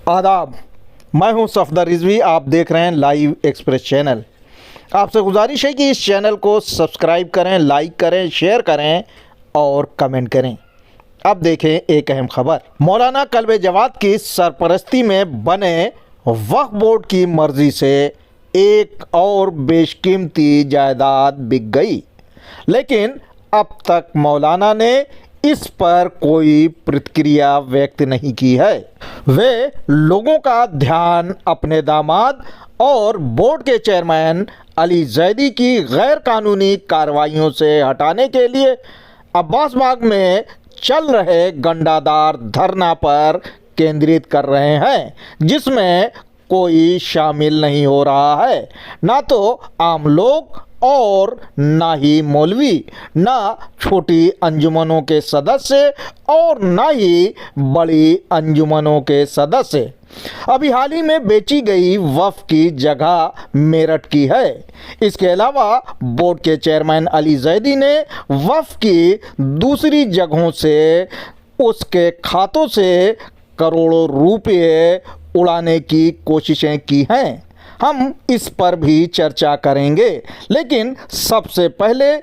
आदाब, मैं हूं सफदर रिजवी। आप देख रहे हैं लाइव एक्सप्रेस चैनल। आपसे गुजारिश है कि इस चैनल को सब्सक्राइब करें, लाइक करें, शेयर करें और कमेंट करें। अब देखें एक अहम खबर। मौलाना कल्बे जवाद की सरपरस्ती में बने वक्फ बोर्ड की मर्जी से एक और बेशकीमती जायदाद बिक गई, लेकिन अब तक मौलाना ने इस पर कोई प्रतिक्रिया व्यक्त नहीं की है। वे लोगों का ध्यान अपने दामाद और बोर्ड के चेयरमैन अली जैदी की गैर कानूनी कार्रवाइयों से हटाने के लिए अब्बास बाग में चल रहे गंडादार धरना पर केंद्रित कर रहे हैं, जिसमें कोई शामिल नहीं हो रहा है। ना तो आम लोग और ना ही मौलवी, ना छोटी अंजुमनों के सदस्य और ना ही बड़ी अंजुमनों के सदस्य। अभी हाल ही में बेची गई वक्फ की जगह मेरठ की है। इसके अलावा बोर्ड के चेयरमैन अली जैदी ने वक्फ की दूसरी जगहों से उसके खातों से करोड़ों रुपये उड़ाने की कोशिशें की हैं। हम इस पर भी चर्चा करेंगे, लेकिन सबसे पहले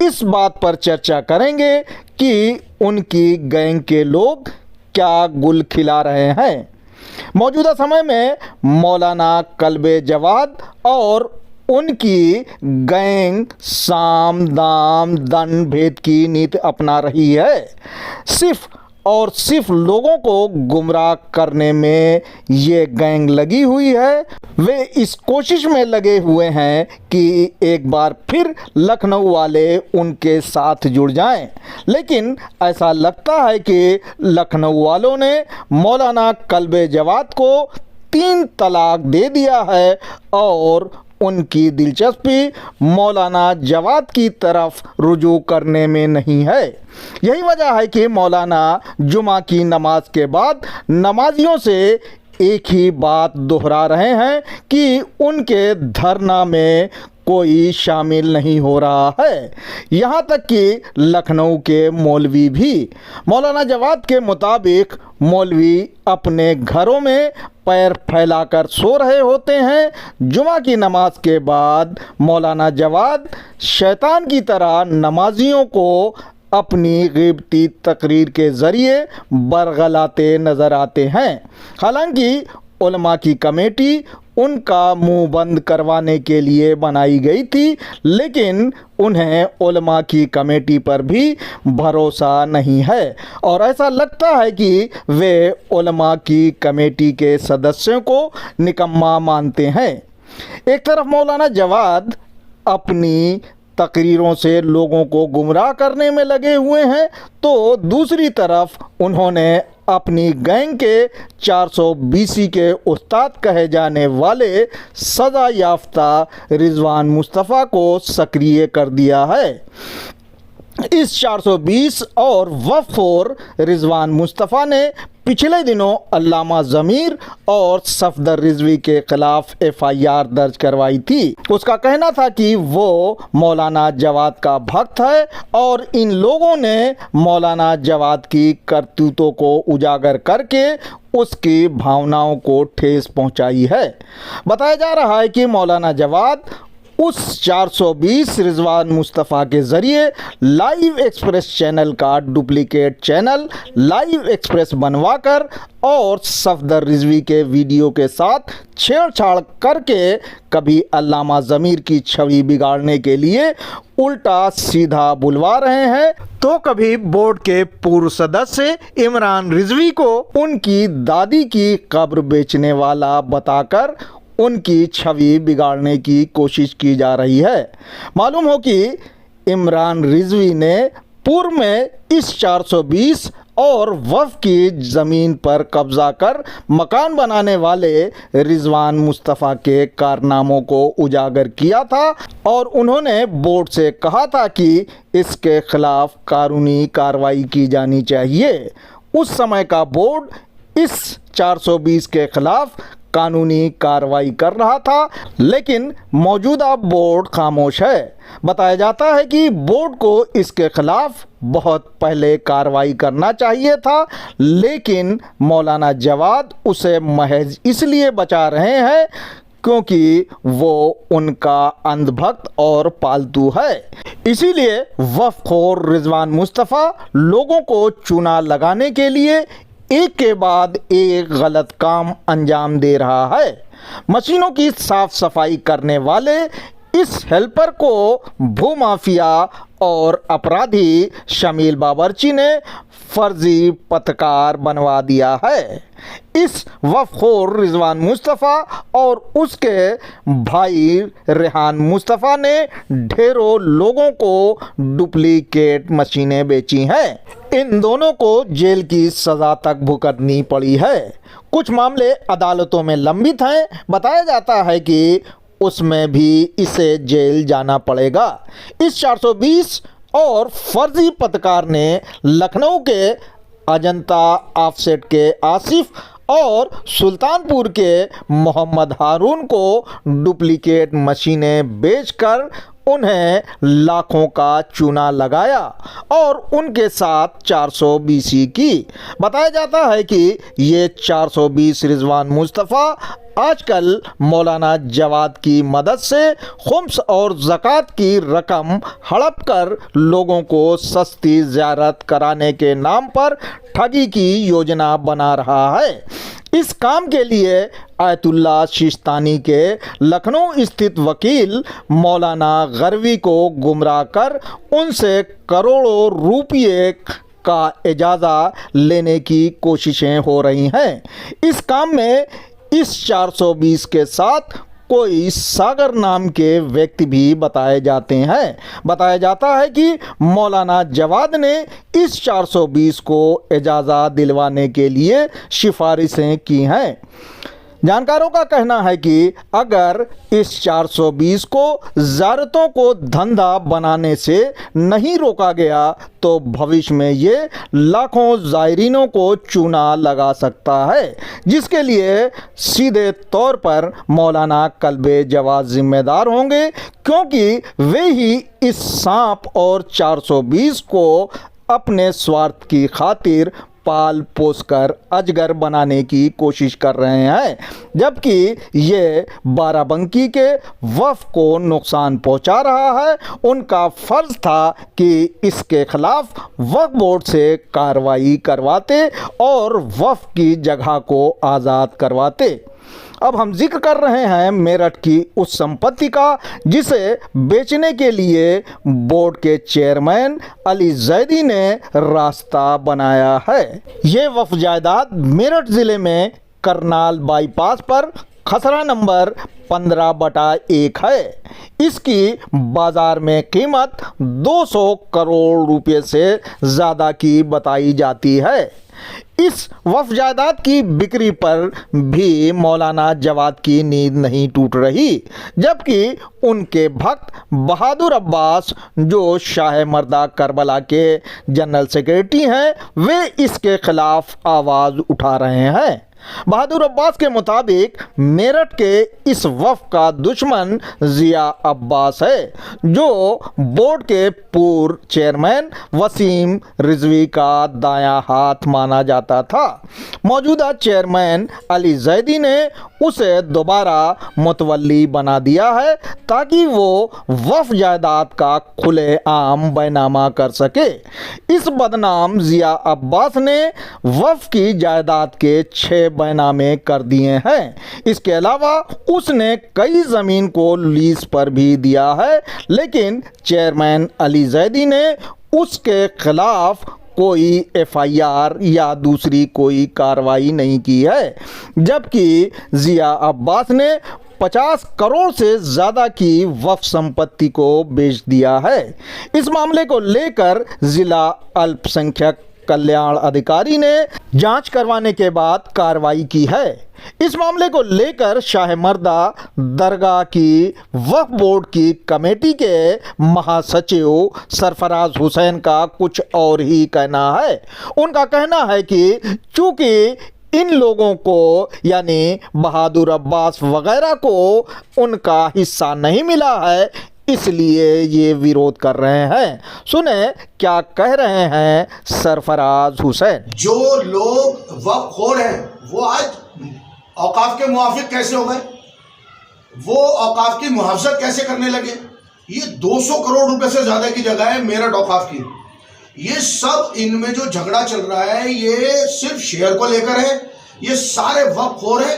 इस बात पर चर्चा करेंगे कि उनकी गैंग के लोग क्या गुल खिला रहे हैं। मौजूदा समय में मौलाना कल्बे जवाद और उनकी गैंग साम दाम दंड भेद की नीति अपना रही है। सिर्फ और सिर्फ लोगों को गुमराह करने में ये गैंग लगी हुई है। वे इस कोशिश में लगे हुए हैं कि एक बार फिर लखनऊ वाले उनके साथ जुड़ जाएं, लेकिन ऐसा लगता है कि लखनऊ वालों ने मौलाना कल्बे जवाद को 3 तलाक दे दिया है और उनकी दिलचस्पी मौलाना जवाद की तरफ रुजू करने में नहीं है। यही वजह है कि मौलाना जुमा की नमाज के बाद नमाजियों से एक ही बात दोहरा रहे हैं कि उनके धरना में कोई शामिल नहीं हो रहा है। यहाँ तक कि लखनऊ के मौलवी भी। मौलाना जवाद के मुताबिक मौलवी अपने घरों में पैर फैलाकर सो रहे होते हैं। जुमा की नमाज के बाद मौलाना जवाद शैतान की तरह नमाजियों को अपनी गिबती तकरीर के ज़रिए बरगलाते नज़र आते हैं। हालांकि उलमा की कमेटी उनका मुंह बंद करवाने के लिए बनाई गई थी, लेकिन उन्हें उलमा की कमेटी पर भी भरोसा नहीं है और ऐसा लगता है कि वे उलमा की कमेटी के सदस्यों को निकम्मा मानते हैं। एक तरफ मौलाना जवाद अपनी तकरीरों से लोगों को गुमराह करने में लगे हुए हैं, तो दूसरी तरफ उन्होंने अपनी गैंग के 420 के उस्ताद कहे जाने वाले सज़ा याफ्ता रिजवान मुस्तफ़ा को सक्रिय कर दिया है। इस 420 और वफ़ोर रिजवान मुस्तफ़ा ने पिछले दिनों अल्लामा ज़मीर और सफदर रिजवी के ख़िलाफ़ FIR दर्ज करवाई थी। उसका कहना था कि वो मौलाना जवाद का भक्त है और इन लोगों ने मौलाना जवाद की करतूतों को उजागर करके उसकी भावनाओं को ठेस पहुंचाई है। बताया जा रहा है कि मौलाना जवाद उस 420 रिजवान मुस्तफ़ा के ज़रिए लाइव एक्सप्रेस चैनल का डुप्लीकेट चैनल लाइव एक्सप्रेस बनवाकर और सफदर रिजवी के वीडियो के साथ छेड़छाड़ करके कभी अल्लामा ज़मीर की छवि बिगाड़ने के लिए उल्टा सीधा बुलवा रहे हैं, तो कभी बोर्ड के पूर्व सदस्य इमरान रिजवी को उनकी दादी की कब्र बेचने वाला बताकर उनकी छवि बिगाड़ने की कोशिश की जा रही है। मालूम हो कि इमरान रिजवी ने पूर्व में इस 420 और वफ़ की ज़मीन पर कब्ज़ा कर मकान बनाने वाले रिजवान मुस्तफ़ा के कारनामों को उजागर किया था और उन्होंने बोर्ड से कहा था कि इसके ख़िलाफ़ कानूनी कार्रवाई की जानी चाहिए। उस समय का बोर्ड इस 420 के ख़िलाफ़ कानूनी कार्रवाई कर रहा था, लेकिन मौजूदा बोर्ड खामोश है। बताया जाता है कि बोर्ड को इसके खिलाफ बहुत पहले कार्रवाई करना चाहिए था, लेकिन मौलाना जवाद उसे महज इसलिए बचा रहे हैं क्योंकि वो उनका अंधभक्त और पालतू है। इसीलिए वफ़खोर रिजवान मुस्तफ़ा लोगों को चूना लगाने के लिए एक के बाद एक गलत काम अंजाम दे रहा है। मशीनों की साफ सफाई करने वाले इस हेल्पर को भूमाफिया और अपराधी शमील बावर्ची ने फर्जी पत्रकार बनवा दिया है। इस वफ़खोर रिजवान मुस्तफ़ा और उसके भाई रेहान मुस्तफ़ा ने ढेरों लोगों को डुप्लीकेट मशीनें बेची हैं। इन दोनों को जेल की सज़ा तक भुगतनी पड़ी है। कुछ मामले अदालतों में लंबित हैं। बताया जाता है कि उसमें भी इसे जेल जाना पड़ेगा। इस 420 और फर्जी पत्रकार ने लखनऊ के अजंता ऑफसेट के आसिफ और सुल्तानपुर के मोहम्मद हारून को डुप्लीकेट मशीनें बेचकर उन्हें लाखों का चूना लगाया और उनके साथ 420 की। बताया जाता है कि ये 420 रिजवान मुस्तफ़ा आजकल मौलाना जवाद की मदद से खुम्स और ज़कात की रकम हड़प कर लोगों को सस्ती ज़ियारत कराने के नाम पर ठगी की योजना बना रहा है। इस काम के लिए आयतुल्ला सिस्तानी के लखनऊ स्थित वकील मौलाना गरवी को गुमराह कर उनसे करोड़ों रुपये का इजाज़ा लेने की कोशिशें हो रही हैं। इस काम में इस 420 के साथ कोई सागर नाम के व्यक्ति भी बताए जाते हैं। बताया जाता है कि मौलाना जवाद ने इस 420 को इजाज़त दिलवाने के लिए सिफारिशें की हैं। जानकारों का कहना है कि अगर इस 420 को ज़ारतों को धंधा बनाने से नहीं रोका गया तो भविष्य में ये लाखों ज़ायरीनों को चूना लगा सकता है, जिसके लिए सीधे तौर पर मौलाना कल्बे जवाद जिम्मेदार होंगे, क्योंकि वे ही इस सांप और 420 को अपने स्वार्थ की खातिर पाल पोस कर अजगर बनाने की कोशिश कर रहे हैं, जबकि ये बाराबंकी के वफ़ को नुकसान पहुंचा रहा है। उनका फ़र्ज़ था कि इसके खिलाफ वक्फ बोर्ड से कार्रवाई करवाते और वफ़ की जगह को आज़ाद करवाते। अब हम जिक्र कर रहे हैं मेरठ की उस संपत्ति का जिसे बेचने के लिए बोर्ड के चेयरमैन अली जैदी ने रास्ता बनाया है। ये वक्फ जायदाद मेरठ ज़िले में करनाल बाईपास पर खसरा नंबर 15/1 है। इसकी बाज़ार में कीमत 200 करोड़ रुपए से ज़्यादा की बताई जाती है। इस वफ़ जायदाद की बिक्री पर भी मौलाना जवाद की नींद नहीं टूट रही, जबकि उनके भक्त बहादुर अब्बास, जो शाह मर्दा करबला के जनरल सेक्रेटरी हैं, वे इसके खिलाफ आवाज़ उठा रहे हैं। बहादुर अब्बास के मुताबिक मेरठ के इस वफ़ का दुश्मन ज़िया अब्बास है, जो बोर्ड के पूर्व चेयरमैन वसीम रिजवी का दायां हाथ माना जाता था। मौजूदा चेयरमैन अली जैदी ने उसे दोबारा मुतवल्ली बना दिया है ताकि वो वफ़ जायदाद का खुलेआम बैनामा कर सके। इस बदनाम ज़िया अब्बास ने वफ़ की जायदाद के 6 बैनामे कर दिए हैं। इसके अलावा उसने कई ज़मीन को लीज पर भी दिया है, लेकिन चेयरमैन अली जैदी ने उसके खिलाफ कोई एफआईआर या दूसरी कोई कार्रवाई नहीं की है, जबकि ज़िया अब्बास ने 50 करोड़ से ज़्यादा की वफ़ संपत्ति को बेच दिया है। इस मामले को लेकर ज़िला अल्पसंख्यक कल्याण अधिकारी ने जांच करवाने के बाद कार्रवाई की है। इस मामले को लेकर शाह मर्दा दरगाह की वक्फ बोर्ड की कमेटी के महासचिव सरफराज हुसैन का कुछ और ही कहना है। उनका कहना है कि चूंकि इन लोगों को यानी बहादुर अब्बास वगैरह को उनका हिस्सा नहीं मिला है, इसलिए ये विरोध कर रहे हैं। सुने क्या कह रहे हैं सरफराज हुसैन। जो लोग वक्फ खोर हैं वो आज औकाफ के मुआफिक कैसे हो गए, वो औकाफ की मुहाफजत कैसे करने लगे। ये 200 करोड़ रुपए से ज्यादा की जगह है मेरठ औकाफ की। ये सब इनमें जो झगड़ा चल रहा है ये सिर्फ शेयर को लेकर है। ये सारे वक्फ खोर हैं,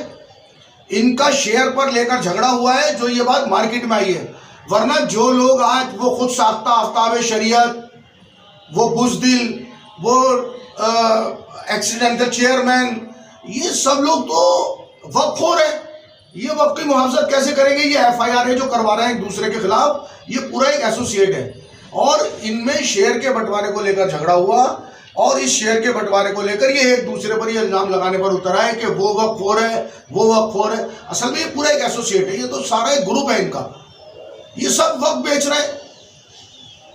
इनका शेयर पर लेकर झगड़ा हुआ है जो ये बात मार्केट में आई है। वरना जो लोग आज वो खुद साख्ता आफ्ताब शरीयत, वो बुज़दिल, वो एक्सीडेंटल चेयरमैन, ये सब लोग तो वक्फ खोर है। ये वक्फ की मुहाफजत कैसे करेंगे। ये FIR है जो करवा रहे हैं एक दूसरे के खिलाफ, ये पूरा एक एसोसिएट है और इनमें शेयर के बंटवारे को लेकर झगड़ा हुआ और इस शेयर के बंटवारे को लेकर ये एक दूसरे पर ये इल्जाम लगाने पर उतर आए कि वो वक्फ खोर है, वो वक्फ खोर है। असल में ये पूरा एक एसोसिएट है, ये तो सारा एक ग्रुप है इनका। ये सब वक्त बेच रहे हैं।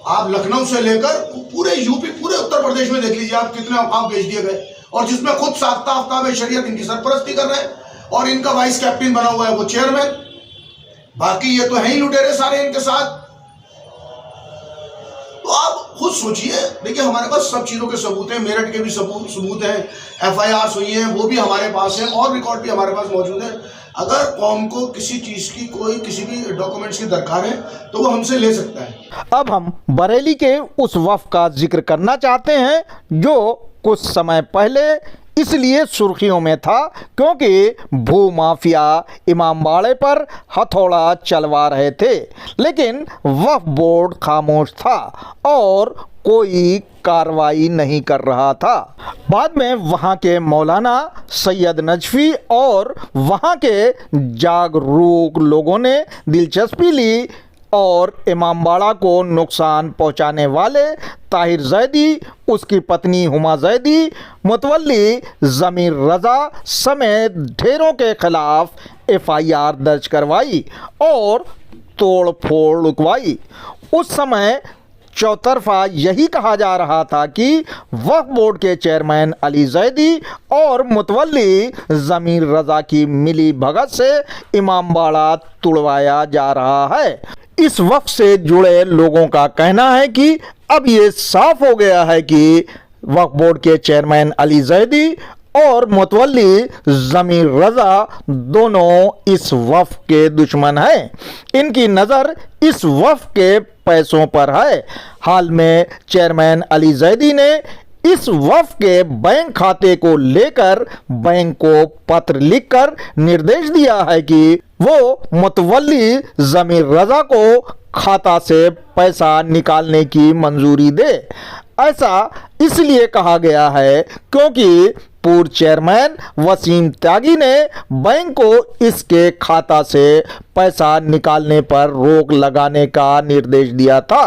आप लखनऊ से लेकर पूरे यूपी, पूरे उत्तर प्रदेश में देख लीजिए आप कितने औकाफ बेच दिए गए और जिसमें खुद साख्ता आफ्ताब शरीयत इनकी सरपरस्ती कर रहे हैं और इनका वाइस कैप्टन बना हुआ है वो चेयरमैन। बाकी ये तो है ही लुटेरे सारे इनके साथ। तो आप खुद सोचिए। देखिए हमारे पास सब चीजों के सबूत हैं, मेरठ के भी सबूत हैं, FIR हुई है वो भी हमारे पास है और रिकॉर्ड भी हमारे पास मौजूद है। अगर कौम को किसी चीज की कोई किसी भी डॉक्यूमेंट्स की दरकार है तो वो हमसे ले सकता है। अब हम बरेली के उस वफ़ का जिक्र करना चाहते हैं जो कुछ समय पहले इसलिए सुर्खियों में था क्योंकि भूमाफिया इमामबाड़े पर हथौड़ा चलवा रहे थे, लेकिन वक्फ बोर्ड खामोश था और कोई कार्रवाई नहीं कर रहा था। बाद में वहाँ के मौलाना सैयद नजफी और वहाँ के जागरूक लोगों ने दिलचस्पी ली और इमामबाड़ा को नुकसान पहुंचाने वाले ताहिर जैदी, उसकी पत्नी हुमा जैदी, मुतवल्ली ज़मीर रज़ा समेत ढेरों के खिलाफ FIR दर्ज करवाई और तोड़ फोड़ रुकवाई। उस समय चौतरफा यही कहा जा रहा था कि वक्फ बोर्ड के चेयरमैन अली जैदी और मुतवल्ली ज़मीर रज़ा की मिली भगत से इमामबाड़ा तुड़वाया जा रहा है। इस वक्फ से जुड़े लोगों का कहना है कि अब ये साफ हो गया है कि वक्फ बोर्ड के चेयरमैन अली जैदी और मुतवल्ली ज़मीर रज़ा दोनों इस वक्फ के दुश्मन हैं। इनकी नज़र इस वक्फ के पैसों पर है। हाल में चेयरमैन अली जैदी ने इस वक्फ के बैंक खाते को लेकर बैंक को पत्र लिखकर निर्देश दिया है कि वो मुतवल्ली ज़मीर रज़ा को खाता से पैसा निकालने की मंजूरी दे। ऐसा इसलिए कहा गया है क्योंकि पूर्व चेयरमैन वसीम त्यागी ने बैंक को इसके खाता से पैसा निकालने पर रोक लगाने का निर्देश दिया था।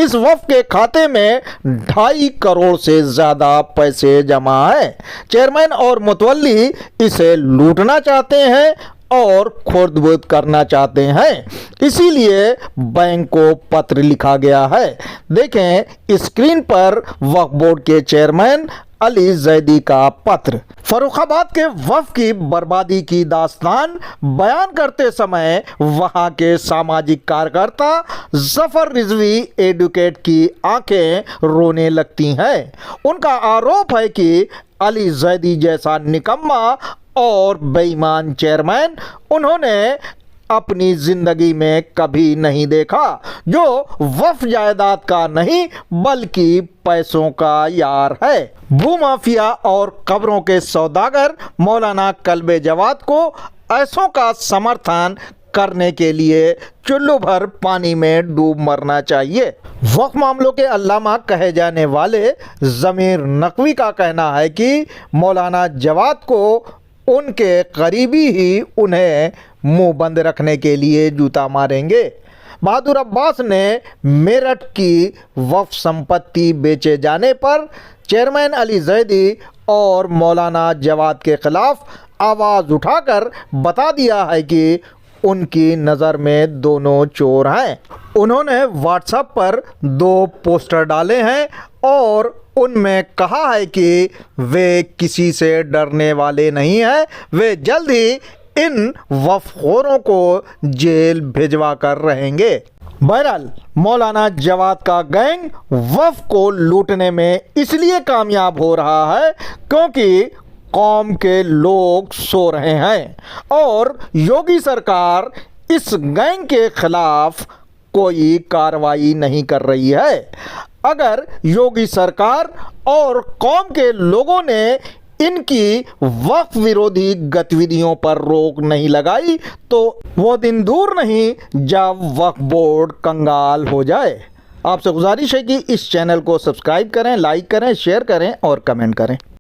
इस वक्फ के खाते में 2.5 करोड़ से ज़्यादा पैसे जमा हैं। चेयरमैन और मुतवल्ली इसे लूटना चाहते हैं और खुर्द-बुर्द करना चाहते हैं, इसीलिए बैंक को पत्र लिखा गया है। देखें स्क्रीन पर वक्फ बोर्ड के चेयरमैन अली जैदी का पत्र। फर्रुखाबाद के वक्फ की बर्बादी की दास्तान बयान करते समय वहां के सामाजिक कार्यकर्ता जफर रिजवी एडवोकेट की आंखें रोने लगती हैं। उनका आरोप है कि अली जैदी जैसा निकम्मा और बेईमान चेयरमैन उन्होंने अपनी जिंदगी में कभी नहीं देखा, जो वक्फ जायदाद का नहीं बल्कि पैसों का यार है। भूमाफिया और कब्रों के सौदागर मौलाना कल्बे जवाद को ऐसों का समर्थन करने के लिए चुल्लू भर पानी में डूब मरना चाहिए। वक्फ मामलों के अल्लामा कहे जाने वाले ज़मीर नकवी का कहना है कि मौलाना जवाद को उनके करीबी ही उन्हें मुंह बंद रखने के लिए जूता मारेंगे। बहादुर अब्बास ने मेरठ की वक्फ संपत्ति बेचे जाने पर चेयरमैन अली जैदी और मौलाना जवाद के खिलाफ आवाज़ उठाकर बता दिया है कि उनकी नज़र में दोनों चोर हैं। उन्होंने व्हाट्सएप पर 2 पोस्टर डाले हैं और उनमें कहा है कि वे किसी से डरने वाले नहीं हैं, वे जल्द ही इन वफखोरों को जेल भिजवा कर रहेंगे। बहरहाल मौलाना जवाद का गैंग वफ को लूटने में इसलिए कामयाब हो रहा है क्योंकि कौम के लोग सो रहे हैं और योगी सरकार इस गैंग के खिलाफ कोई कार्रवाई नहीं कर रही है। अगर योगी सरकार और कौम के लोगों ने इनकी वक्फ विरोधी गतिविधियों पर रोक नहीं लगाई तो वो दिन दूर नहीं जब वक्फ बोर्ड कंगाल हो जाए। आपसे गुजारिश है कि इस चैनल को सब्सक्राइब करें, लाइक करें, शेयर करें और कमेंट करें।